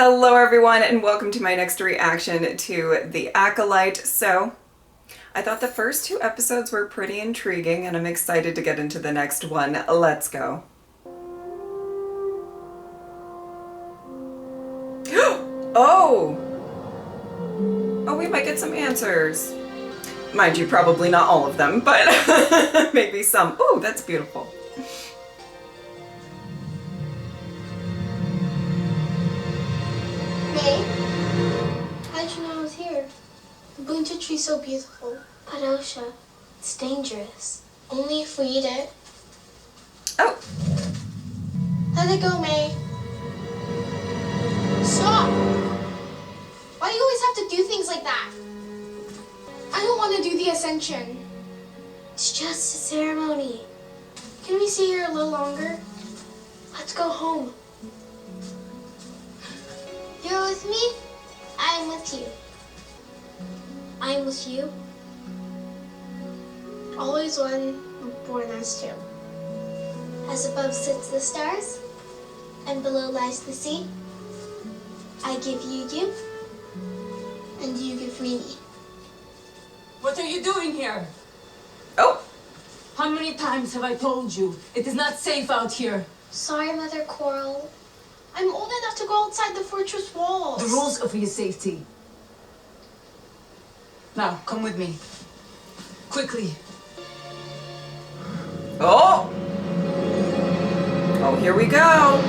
Hello everyone and welcome to my next reaction to The Acolyte. So, I thought the first two episodes were pretty intriguing and I'm excited to get into the next one. Let's go. Oh! Oh, we might get some answers. Mind you, probably not all of them, but maybe some. Oh, that's beautiful. May? How'd you know I was here? The buncha tree's so beautiful. But Osha, it's dangerous. Only if we eat it. Oh! Let it go, May. Stop! Why do you always have to do things like that? I don't want to do the ascension. It's just a ceremony. Can we stay here a little longer? Let's go home. You're with me, I'm with you. I'm with you. Always one, born as two. As above sits the stars, and below lies the sea. I give you you, and you give me me. What are you doing here? Oh! How many times have I told you? It is not safe out here. Sorry, Mother Coral. I'm old enough to go outside the fortress walls. The rules are for your safety. Now, come with me. Quickly. Oh! Oh, here we go.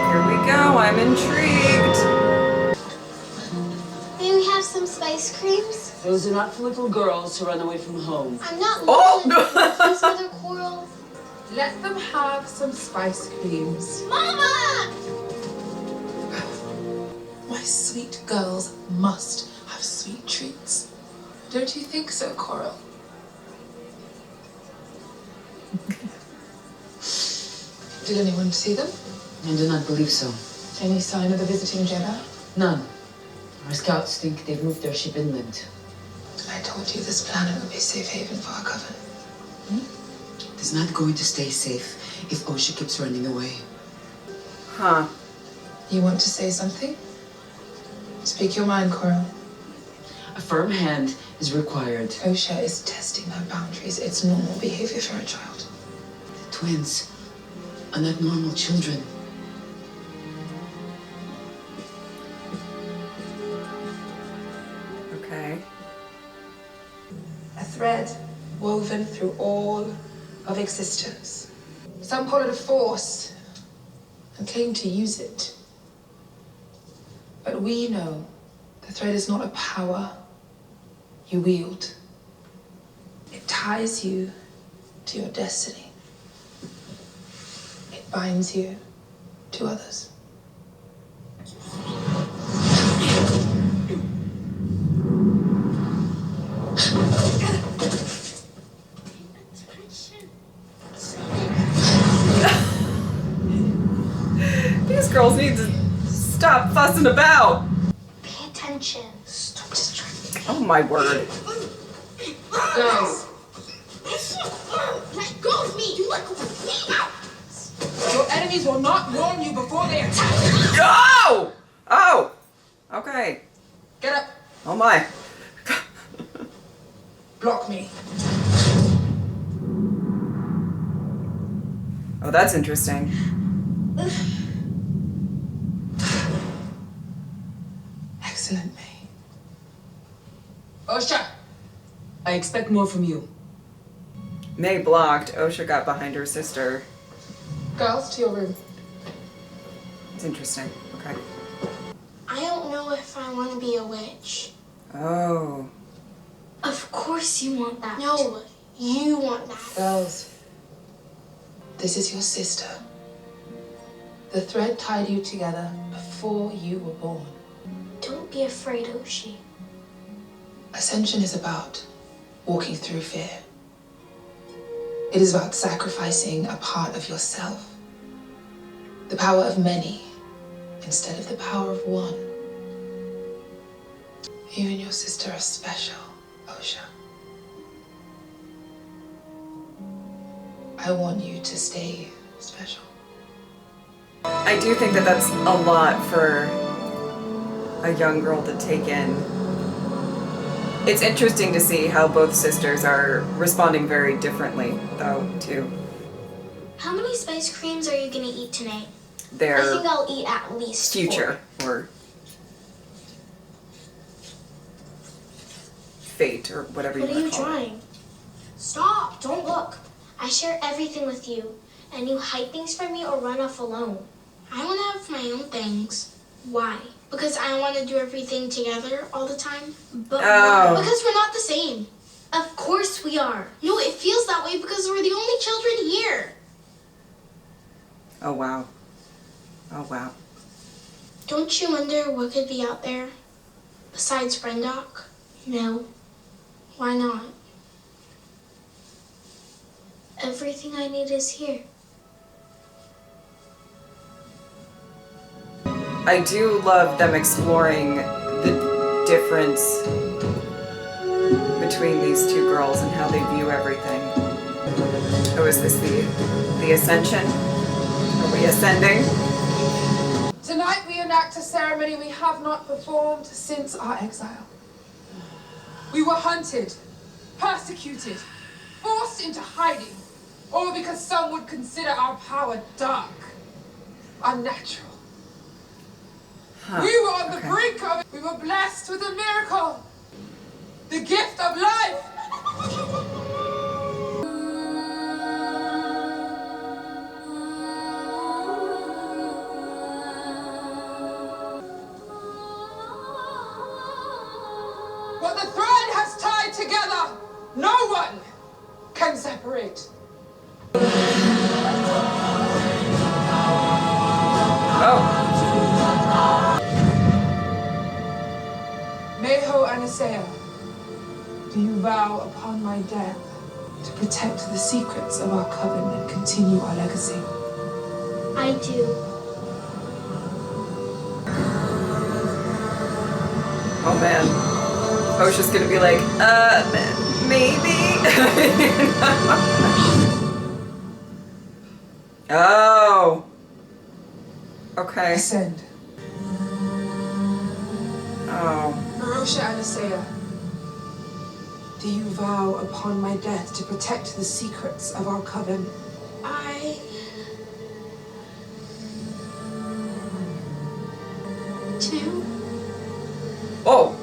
Here we go. I'm intrigued. May we have some spice creams? Those are not for little girls who run away from home. I'm not Oh! little. Please, Mother Coral. Let them have some spice creams. Mama! My sweet girls must have sweet treats. Don't you think so, Coral? Did anyone see them? I do not believe so. Any sign of the visiting Jedi? None. Our scouts think they've moved their ship inland. I told you this planet would be a safe haven for our coven. It is not going to stay safe if Osha keeps running away. Huh. You want to say something? Speak your mind, Coral. A firm hand is required. Osha is testing her boundaries. It's normal behavior for a child. The twins are not normal children. Okay. A thread woven through all of existence. Some call it a force and claim to use it. But we know the thread is not a power you wield. It ties you to your destiny. It binds you to others. These girls need to stop fussing about. Pay attention. Stop distracting. Oh my word. Girls, Let go of me. You let go of me. your enemies will not warn you before they attack. Oh! Oh! Okay. Get up. Oh my. Block me. Oh, that's interesting. Excellent, May. Osha! I expect more from you. May blocked. Osha got behind her sister. Girls, to your room. It's interesting. Okay. I don't know if I want to be a witch. Oh. Of course you want that. No, you want that. Girls, this is your sister. The thread tied you together before you were born. Don't be afraid, Oshi. Ascension is about walking through fear. It is about sacrificing a part of yourself. The power of many instead of the power of one. You and your sister are special, Osha. I want you to stay special. I do think that that's a lot for a young girl to take in. It's interesting to see how both sisters are responding very differently, though, too. How many spice creams are you gonna eat tonight? I Their think I'll eat at least future 4. or fate or whatever you What are want you to call it. trying? Stop! Don't look. I share everything with you, and you hide things from me or run off alone. I want to have my own things. Why? Because I want to do everything together all the time? But why? Because we're not the same. Of course we are. No, it feels that way because we're the only children here. Oh, wow. Oh, wow. Don't you wonder what could be out there besides Brendock? No. Why not? Everything I need is here. I do love them exploring the difference between these two girls and how they view everything. Oh, is this the ascension? Are we ascending? Tonight we enact a ceremony we have not performed since our exile. We were hunted, persecuted, forced into hiding, all because some would consider our power dark, unnatural. Huh. We were on the brink of it. We were blessed with a miracle, the gift of life. What the thread has tied together, no one can separate. Oh. Mayho Anasea, do you vow upon my death to protect the secrets of our coven and continue our legacy? I do. Oh, man. Osha's gonna be like, maybe? Oh. Okay. Ascend. Oh. Marosha Anasea, do you vow upon my death to protect the secrets of our coven? I do. Oh.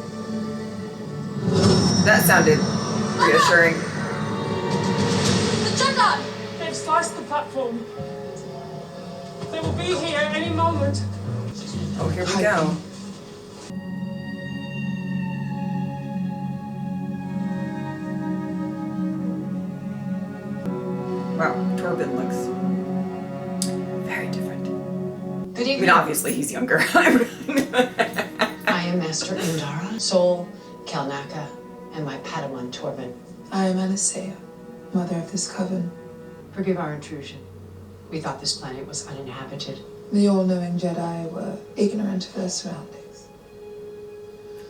That sounded reassuring. The Jedi! They've sliced the platform. They will be here any moment. Oh, here we go. Wow, Torben looks very different. Good I evening. mean, obviously he's younger. I am Master Indara, Sol Kalnaka, and my Padawan Torben. I am Anasea, mother of this coven. Forgive our intrusion. We thought this planet was uninhabited. The all-knowing Jedi were ignorant of their surroundings.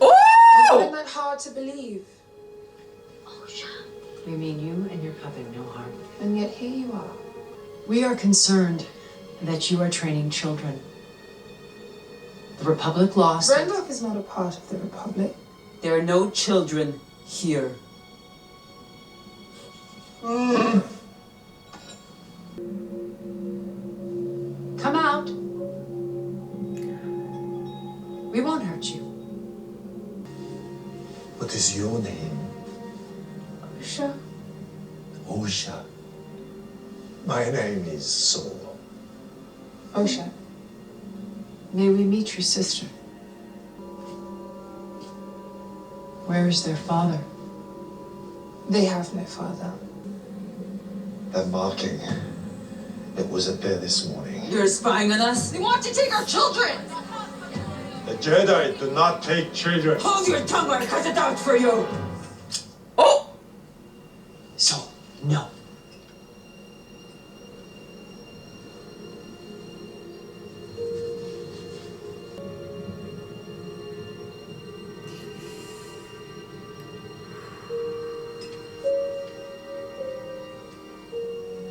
It's Oh! not hard to believe, We mean you and your coven no harm. and yet here you are. We are concerned that you are training children. The Republic lost. Brendock is not a part of the Republic. There are no children here. Come out. We won't hurt you. What is your name? Sure. Osha. My name is Sol. Osha. May we meet your sister? Where is their father? They have no father. That marking. It wasn't there this morning. You're spying on us? They want to take our children! The Jedi do not take children. Hold your tongue or I cut it out for you! Oh! So, no.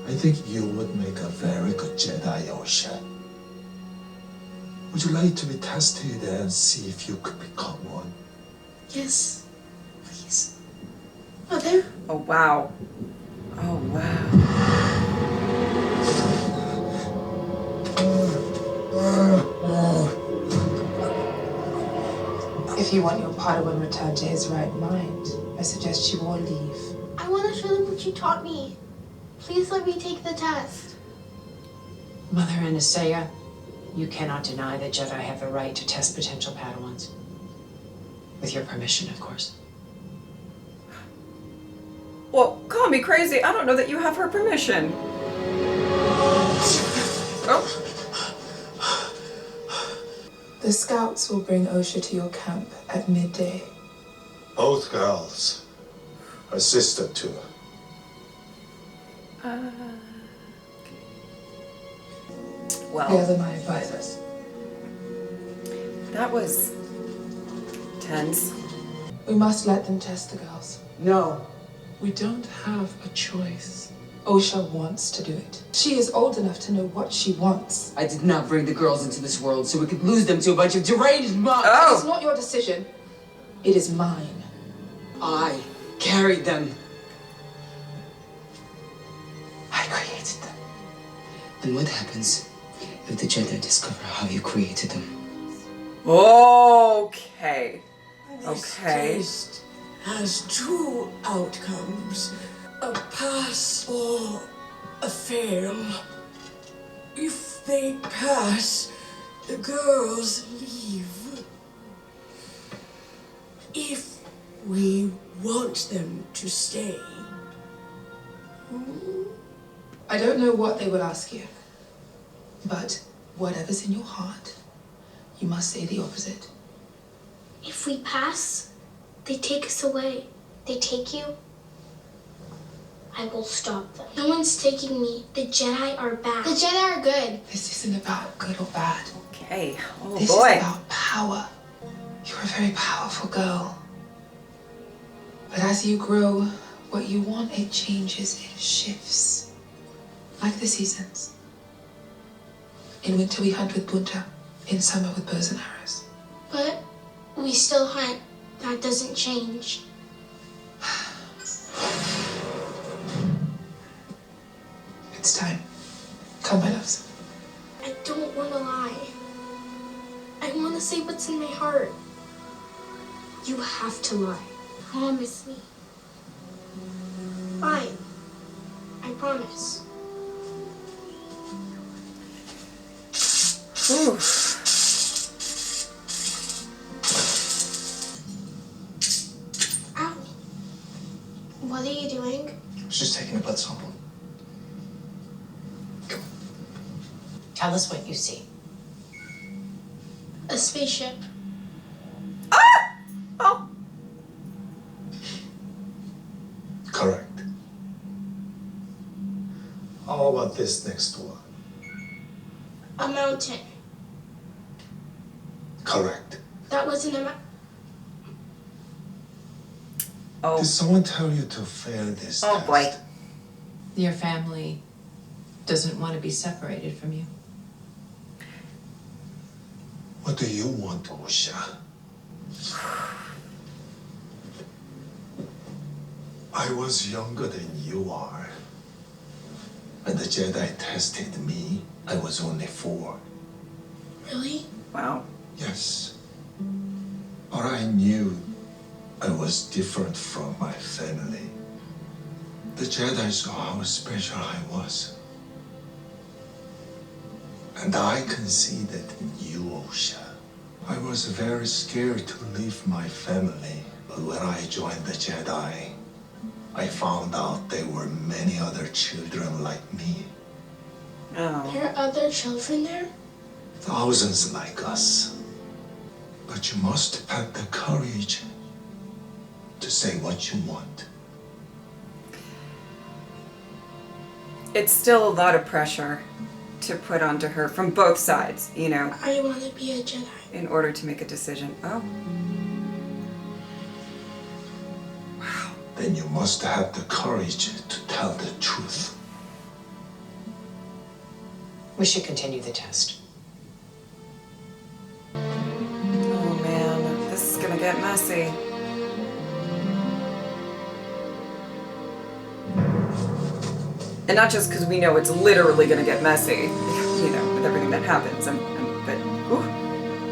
I think you would make a very good Jedi, Osha. Would you like to be tested and see if you could become one? Yes, please. Mother? Oh, wow. Oh, wow. If you want your Padawan returned to his right mind, I suggest you all leave. I want to show them what you taught me. Please let me take the test. Mother Anastasia, you cannot deny that Jedi have the right to test potential Padawans. With your permission, of course. Well, call me crazy. I don't know that you have her permission. Oh. The scouts will bring Osha to your camp at midday. Both girls. Her sister, too. They are Well, my advisors. that was tense. We must let them test the girls. No, we don't have a choice. Osha wants to do it. She is old enough to know what she wants. I did not bring the girls into this world so we could lose them to a bunch of deranged monks. Oh. It's not your decision. It is mine. I carried them. I created them. And what happens if the Jedi discover how you created them? Okay. This Okay. test has two outcomes, a pass or a fail. If they pass, the girls leave. If we want them to stay, I don't know what they will ask you, but whatever's in your heart, you must say the opposite. If we pass, they take us away. They take you, I will stop them. No one's taking me. The Jedi are bad. The Jedi are good. This isn't about good or bad. Okay. Oh, This boy. is about power. You're a very powerful girl. But as you grow, what you want, it changes, it shifts. Like the seasons. In winter we hunt with bunta. In summer with bows and arrows. But we still hunt. That doesn't change. It's time. Come, my loves. I don't want to lie. I want to say what's in my heart. You have to lie. Promise me. Fine. I promise. Ooh. Ow. What are you doing? I was just taking a blood sample. Tell us what you see. A spaceship. Oh. Correct. How about this next one? A mountain. Correct. That wasn't a Oh. Did someone tell you to fail this Oh, test? boy. Your family doesn't want to be separated from you. What do you want, Osha? I was younger than you are. When the Jedi tested me, I was only 4. Really? Wow. Yes. But I knew I was different from my family. The Jedi saw how special I was. And I can see that in you, Osha. I was very scared to leave my family, but when I joined the Jedi, I found out there were many other children like me. Oh. There are other children there? Thousands like us. But you must have the courage to say what you want. It's still a lot of pressure to put onto her from both sides, you know, I want to be a Jedi. in order to make a decision. Oh. Then you must have the courage to tell the truth. We should continue the test. get messy. And not just because we know it's literally gonna get messy, you know, with everything that happens. But,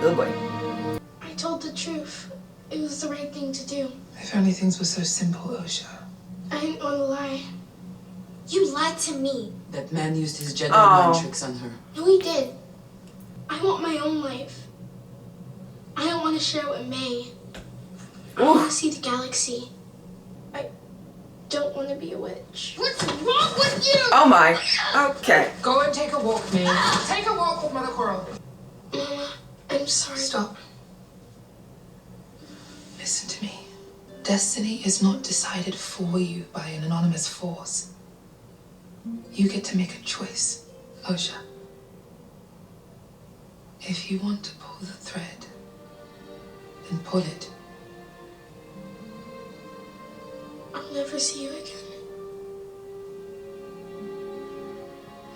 oh boy. I told the truth. It was the right thing to do. If only things were so simple, Osha. I didn't want to lie. You lied to me. That man used his Jedi Oh. mind tricks on her. No, he did. I want my own life. I don't want to share it with May. I want to see the galaxy. I don't want to be a witch. What's wrong with you? Oh my. Okay. Go and take a walk, May. Take a walk with Mother Coral. Mama, I'm sorry. Stop. Listen to me. Destiny is not decided for you by an anonymous force. You get to make a choice, Osha. If you want to pull the thread, then pull it. I'll never see you again.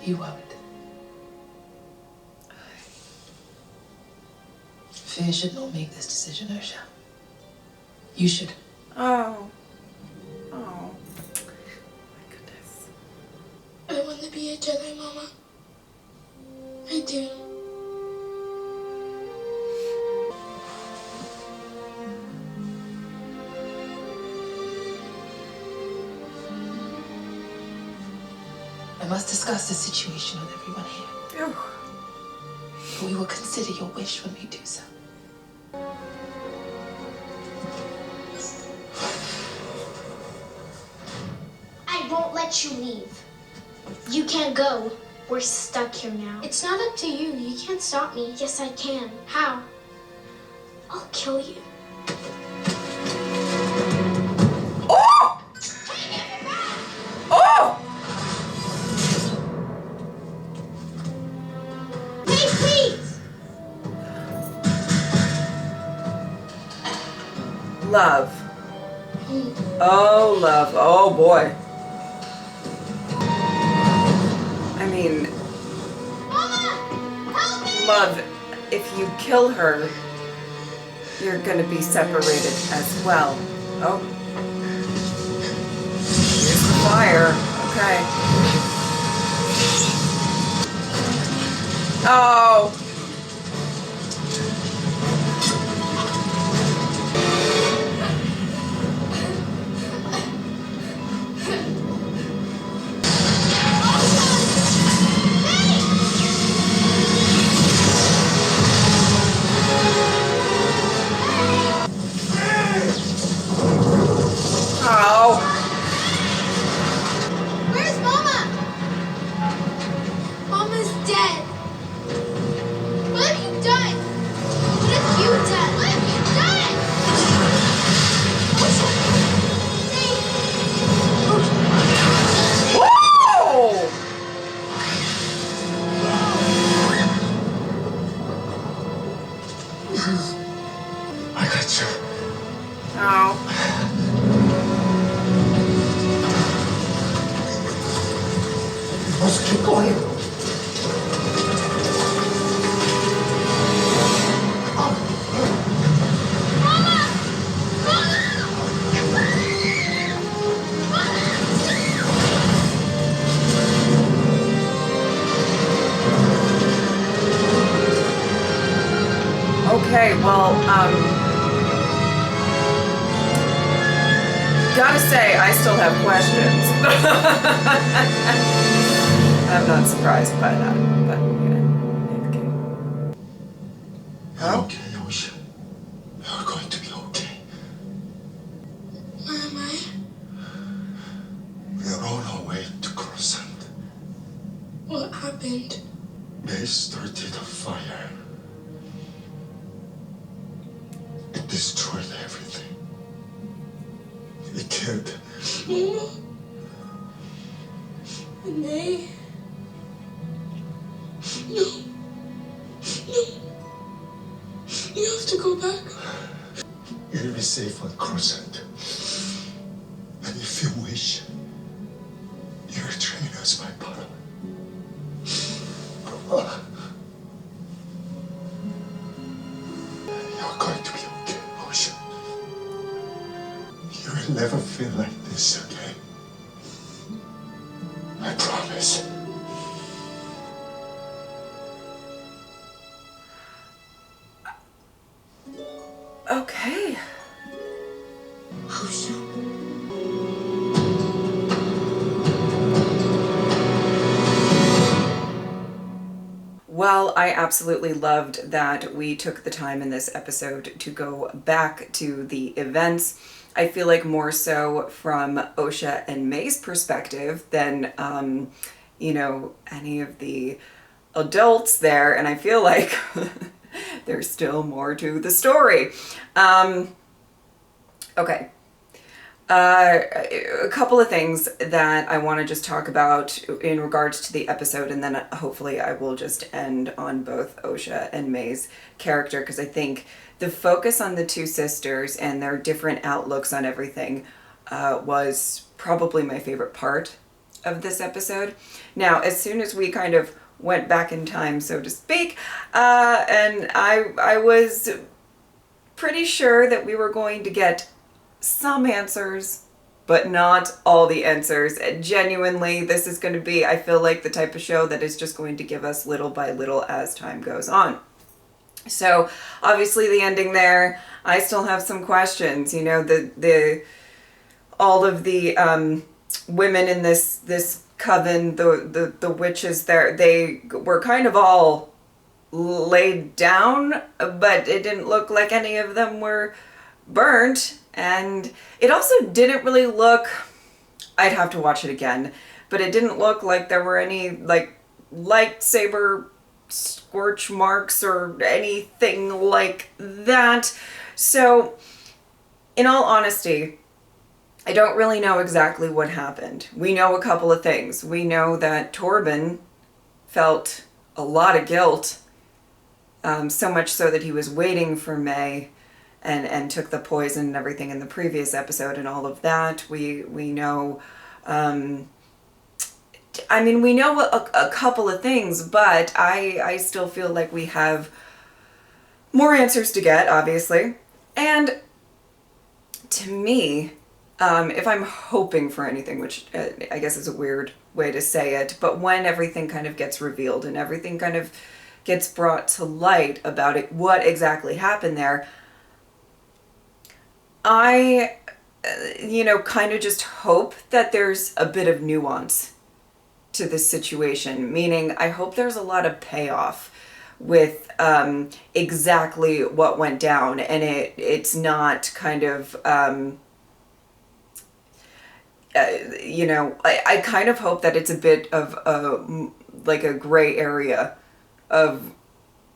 You won't. Fear should not make this decision, Osha. You should. Oh. Oh. My goodness. I want to be a Jedi, Mama. I do. I must discuss the situation with everyone here. Ew. We will consider your wish when we do so. I won't let you leave. You can't go. We're stuck here now. It's not up to you. You can't stop me. Yes, I can. How? I'll kill you. Oh! Oh! Hey, please! Love. Oh, love. Oh, boy. I mean, Mama! Help me! love, if you kill her, you're gonna be separated as well. Oh. Here's the fire. Okay. Oh. Oh. Where's Mama? Mama's dead. What have you done? What have you done? What have you done? Whoa! I got you. Oh. Let's keep going. Okay, well, gotta say, I still have questions. I'm not surprised by that, but, you know, okay. You're okay, Osha. You're going to be okay. Where am I? We're on our way to Croissant. What happened? They started a fire. It destroyed everything. It killed. Mama? And they? No. No. You have to go back. You'll be safe on Croissant. And if you wish, you're trained as my Padawan. You're going to be okay, Osha. I'll never feel like this again. I promise. Okay. Osha. Well, I absolutely loved that we took the time in this episode to go back to the events. I feel like more so from Osha and May's perspective than, any of the adults there. And I feel like there's still more to the story. Okay. A couple of things that I want to just talk about in regards to the episode, and then hopefully I will just end on both Osha and May's character, because I think the focus on the two sisters and their different outlooks on everything was probably my favorite part of this episode. Now, as soon as we kind of went back in time, so to speak, and I was pretty sure that we were going to get some answers, but not all the answers. Genuinely, this is going to be, I feel like, the type of show that is just going to give us little by little as time goes on. So obviously the ending there, I still have some questions. You know, all of the women in this coven, the witches there, they were kind of all laid down, but it didn't look like any of them were burnt. And it also didn't really look, I'd have to watch it again, but it didn't look like there were any like lightsaber scorch marks or anything like that. So in all honesty, I don't really know exactly what happened. We know a couple of things. We know that Torben felt a lot of guilt, so much so that he was waiting for May and took the poison and everything in the previous episode and all of that. We know, we know a couple of things, but I still feel like we have more answers to get, obviously. And to me, if I'm hoping for anything, which I guess is a weird way to say it, but when everything kind of gets revealed and everything kind of gets brought to light about it, what exactly happened there, I, kind of just hope that there's a bit of nuance to this situation, meaning I hope there's a lot of payoff with exactly what went down, and it's not kind of, I kind of hope that it's a bit of a gray area of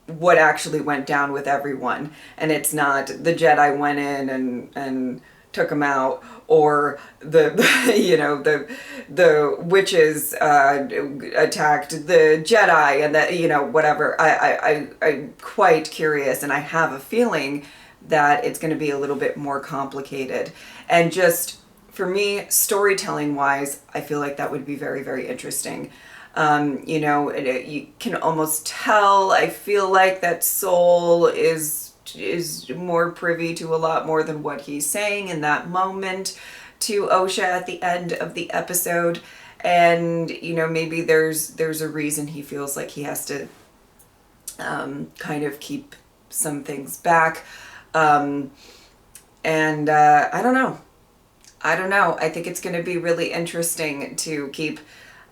what actually went down with everyone, and it's not the Jedi went in and took him out, or the witches attacked the Jedi, and that whatever. I'm quite curious, and I have a feeling that it's going to be a little bit more complicated. And just for me, storytelling wise, I feel like that would be very, very interesting. You can almost tell, I feel like that Soul is more privy to a lot more than what he's saying in that moment to Osha at the end of the episode. And, maybe there's a reason he feels like he has to kind of keep some things back. I don't know. I think it's going to be really interesting to keep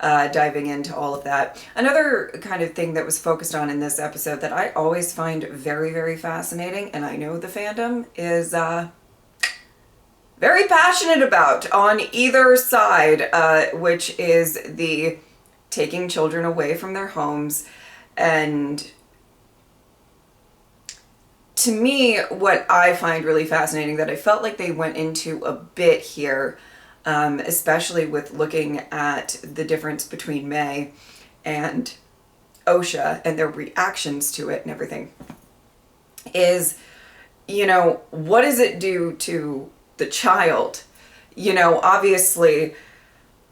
diving into all of that. Another kind of thing that was focused on in this episode that I always find very, very fascinating, and I know the fandom is very passionate about on either side, which is the taking children away from their homes. And to me, what I find really fascinating that I felt like they went into a bit here, especially with looking at the difference between May and Osha and their reactions to it and everything, is, what does it do to the child? Obviously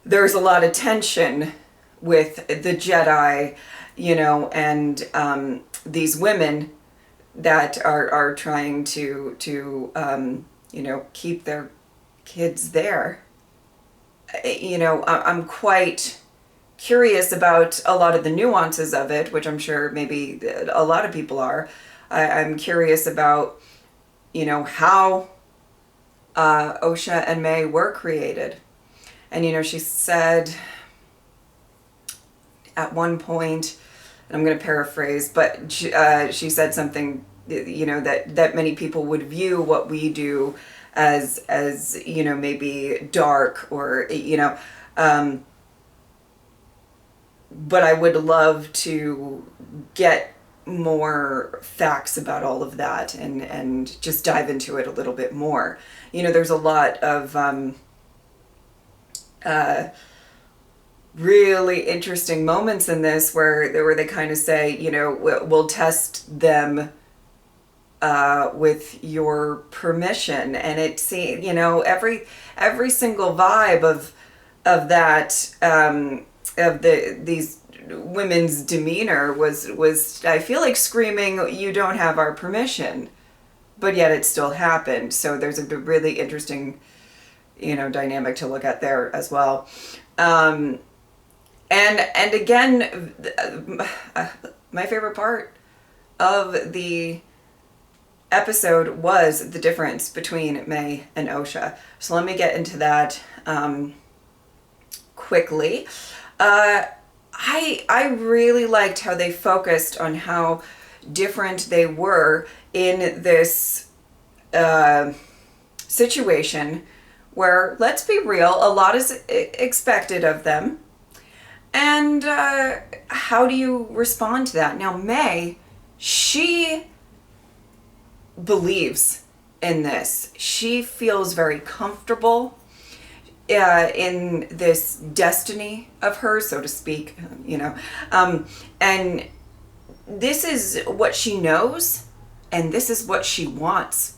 there's a lot of tension with the Jedi, and these women that are trying to keep their kids there. You know, I'm quite curious about a lot of the nuances of it, which I'm sure maybe a lot of people are. I'm curious about, you know, how Osha and May were created. And, you know, she said at one point, and I'm going to paraphrase, but she said something, you know, that many people would view what we do as you know, maybe dark or, you know, but I would love to get more facts about all of that and just dive into it a little bit more. You know, there's a lot of really interesting moments in this where they kind of say, you know, we'll test them with your permission, and it seems, you know, every single vibe of that of these women's demeanor was I feel like screaming, you don't have our permission, but yet it still happened. So there's a really interesting, you know, dynamic to look at there as well. And again, my favorite part of the episode was the difference between May and Osha. So let me get into that quickly. I really liked how they focused on how different they were in this situation where, let's be real, a lot is expected of them. And how do you respond to that? Now, May, she believes in this. She feels very comfortable in this destiny of hers, so to speak, you know. And this is what she knows, and this is what she wants.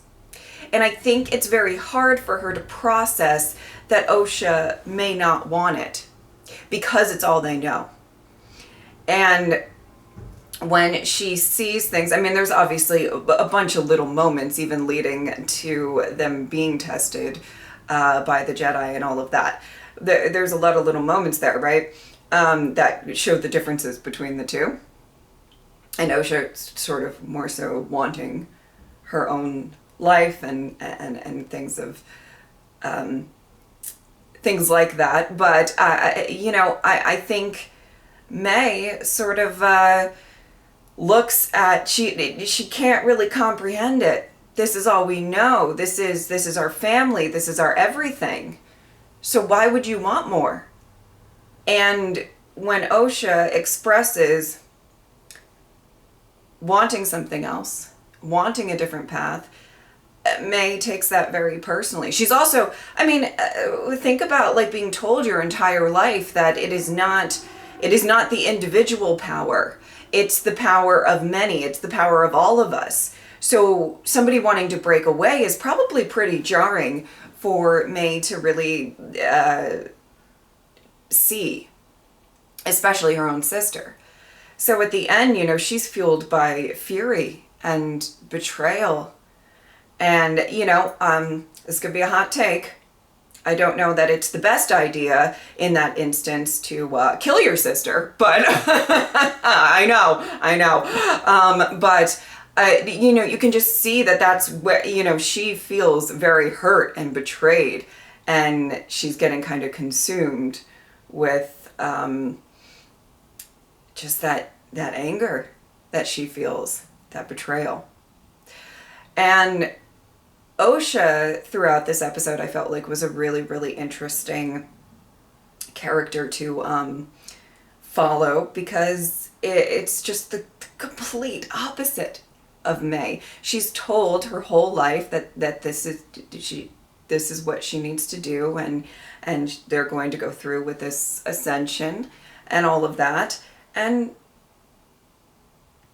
And I think it's very hard for her to process that Osha may not want it, because it's all they know. And when she sees things, I mean, there's obviously a bunch of little moments even leading to them being tested by the Jedi and all of that. There's a lot of little moments there, right? That show the differences between the two. And Osha sort of more so wanting her own life and things of things like that. But you know, I think May sort of looks at, she can't really comprehend it. This is all we know. This is our family. This is our everything. So why would you want more? And when Osha expresses wanting something else, wanting a different path, May takes that very personally. She's also, I mean, think about like being told your entire life that it is not the individual power. It's the power of many. It's the power of all of us. So somebody wanting to break away is probably pretty jarring for May to really see, especially her own sister. So at the end, you know, she's fueled by fury and betrayal. And, you know, this could be a hot take. I don't know that it's the best idea in that instance to kill your sister, but I know. But, you know, you can just see that that's where, you know, she feels very hurt and betrayed, and she's getting kind of consumed with just that anger that she feels, that betrayal. And Osha, throughout this episode, I felt like was a really, really interesting character to follow, because it's just the complete opposite of May. She's told her whole life that this is what she needs to do, and they're going to go through with this ascension and all of that. And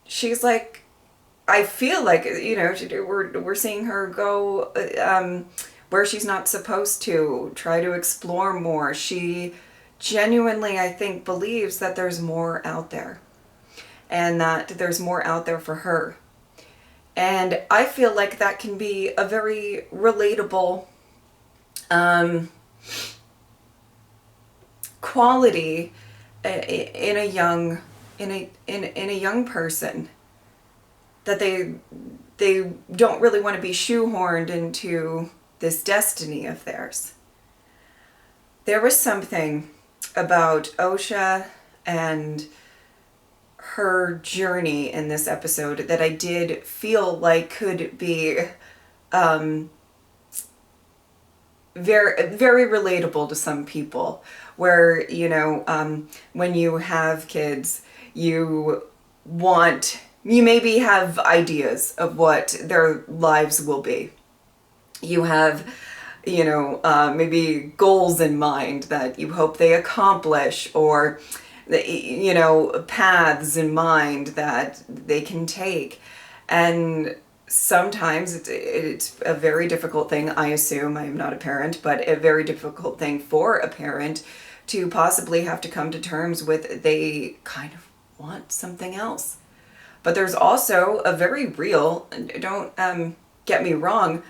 she's like, I feel like, you know, we're seeing her go where she's not supposed to, try to explore more. She genuinely, I think, believes that there's more out there, and that there's more out there for her. And I feel like that can be a very relatable quality in a young person, that they don't really want to be shoehorned into this destiny of theirs. There was something about Osha and her journey in this episode that I did feel like could be very, very relatable to some people, where, you know, when you have kids, you maybe have ideas of what their lives will be. You have, you know, maybe goals in mind that you hope they accomplish, or, you know, paths in mind that they can take. And sometimes it's a very difficult thing, I assume, I am not a parent, but a very difficult thing for a parent to possibly have to come to terms with. They kind of want something else. But there's also a very real, don't get me wrong,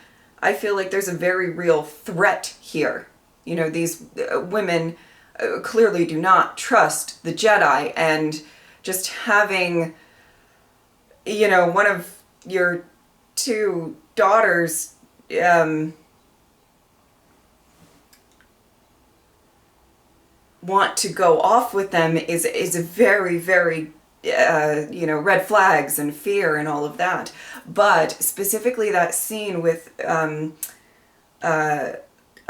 I feel like there's a very real threat here. You know, these women clearly do not trust the Jedi, and just having, you know, one of your two daughters want to go off with them is a very, very you know, red flags and fear and all of that. But specifically that scene with Osha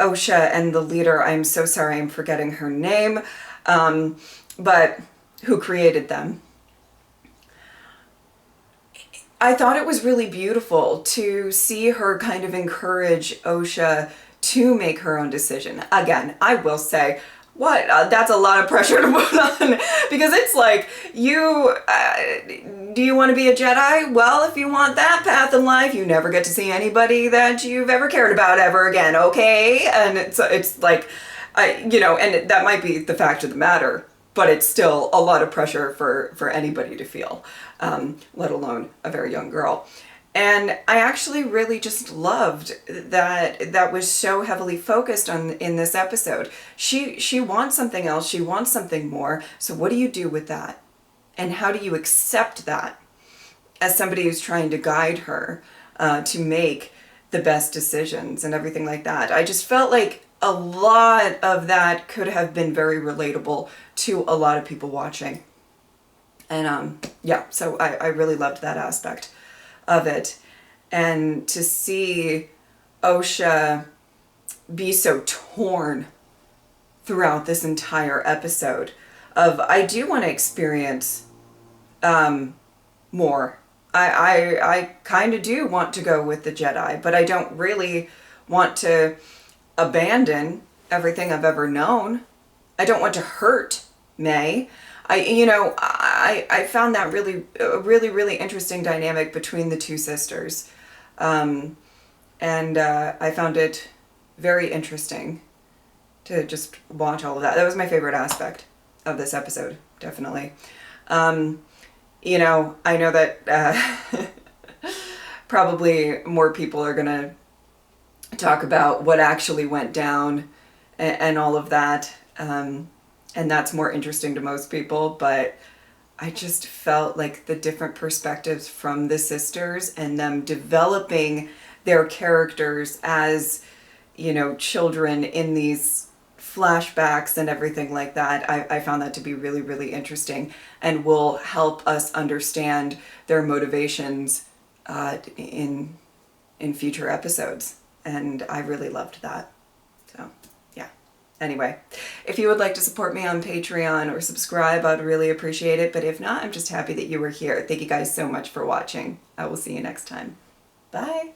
and the leader, I'm so sorry, I'm forgetting her name, but who created them. I thought it was really beautiful to see her kind of encourage Osha to make her own decision. Again, I will say, that's a lot of pressure to put on, because it's like, do you want to be a Jedi? Well, if you want that path in life, you never get to see anybody that you've ever cared about ever again, okay? And it's like, you know, and that might be the fact of the matter, but it's still a lot of pressure for anybody to feel, let alone a very young girl. And I actually really just loved that was so heavily focused on in this episode. She wants something else, she wants something more. So what do you do with that? And how do you accept that as somebody who's trying to guide her to make the best decisions and everything like that? I just felt like a lot of that could have been very relatable to a lot of people watching. And yeah, so I really loved that aspect of it. And to see Osha be so torn throughout this entire episode of, I do want to experience more. I kind of do want to go with the Jedi, but I don't really want to abandon everything I've ever known. I don't want to hurt May. I found that really interesting dynamic between the two sisters. And I found it very interesting to just watch all of that. That was my favorite aspect of this episode, definitely. You know, I know that probably more people are gonna talk about what actually went down and all of that. And that's more interesting to most people, but I just felt like the different perspectives from the sisters and them developing their characters as, you know, children in these flashbacks and everything like that, I found that to be really interesting, and will help us understand their motivations in future episodes. And I really loved that. So yeah. Anyway, if you would like to support me on Patreon or subscribe, I'd really appreciate it. But if not, I'm just happy that you were here. Thank you guys so much for watching. I will see you next time. Bye.